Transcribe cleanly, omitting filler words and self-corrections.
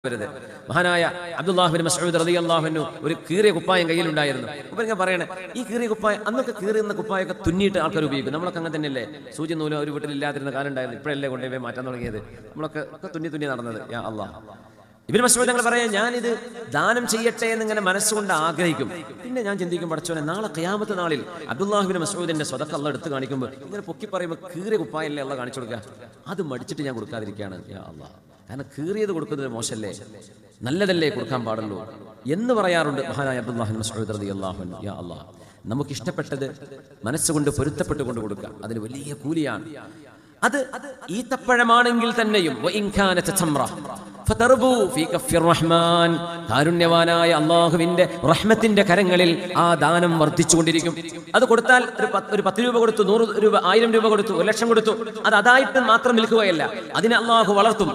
വരുന്നത്. മഹാനായ Abdullah bin Masood റളിയല്ലാഹു അൻഹു ഒരു കീറിയ കുപ്പായം കയ്യിലുണ്ടായിരുന്നു. അപ്പോൾ ഞാൻ പറയണേ, ഈ കീറിയ കുപ്പായം അന്നൊക്കെ കീറിയുന്ന കുപ്പായൊക്കെ തുന്നിയിട്ട് ആൾക്കാർ ഉപയോഗിക്കും. നമ്മളൊക്കെ അങ്ങനെ തന്നെയല്ലേ? സൂചി നൂലും ഒരു വീട്ടിലില്ലാതിരുന്ന കാലം ഉണ്ടായിരുന്നു. ഇപ്പോഴല്ലേ കൊണ്ടുപോയി മാറ്റാൻ തുടങ്ങിയത്. നമ്മളൊക്കെ തുന്നി നടന്നത്. യാ അല്ലാഹ്. ഇബ്നു മസ്ഊദ് ഞങ്ങൾ പറയാം, ഞാനിത് ദാനം ചെയ്യട്ടെ എന്നിങ്ങനെ മനസ്സുകൊണ്ട് ആഗ്രഹിക്കും. പിന്നെ ഞാൻ ചിന്തിക്കും, പടച്ചോനെ, നാളെ ഖിയാമത്ത് നാളിൽ അബ്ദുല്ലാഹ് ബിൻ മസ്ഊദിന്റെ സ്വതക്ക അല്ലാഹ് എടുത്ത് കാണിക്കുമ്പോൾ ഇങ്ങനെ പൊക്കി പറയുമ്പോൾ കീറിയ കുപ്പായല്ലേ അല്ലാഹ് കാണിച്ചു കൊടുക്കുക. അത് മടിച്ചിട്ട് ഞാൻ കൊടുക്കാതിരിക്കുകയാണ്. യാ അല്ലാഹ്. കാരണം കീറിയത് കൊടുക്കുന്നത് മോശമല്ലേ, നല്ലതല്ലേ കൊടുക്കാൻ പാടുള്ളൂ എന്ന് പറയാറുണ്ട് മഹാനായ അബ്ദുല്ലാഹ് ബിൻ മസ്ഊദ് റളിയല്ലാഹു അൻഹു. യാ അല്ലാഹ്, നമുക്ക് ഇഷ്ടപ്പെട്ടത് മനസ്സുകൊണ്ട് പൊരുത്തപ്പെട്ടുകൊണ്ട് കൊടുക്കുക, അതിന് വലിയ കൂലിയാണ്. അത് ഈത്തപ്പഴമാണെങ്കിൽ തന്നെയും കാരുണ്യവാനായ അള്ളാഹുവിന്റെ റഹ്മത്തിന്റെ കരങ്ങളിൽ ആ ദാനം വർദ്ധിച്ചുകൊണ്ടിരിക്കും. അത് കൊടുത്താൽ ഒരു 10 രൂപ കൊടുത്തു, 100 രൂപ, 1000 രൂപ കൊടുത്തു, 1,00,000 കൊടുത്തു, അത് അതായിട്ട് മാത്രം നിൽക്കുകയല്ല, അതിനെ അള്ളാഹു വളർത്തും.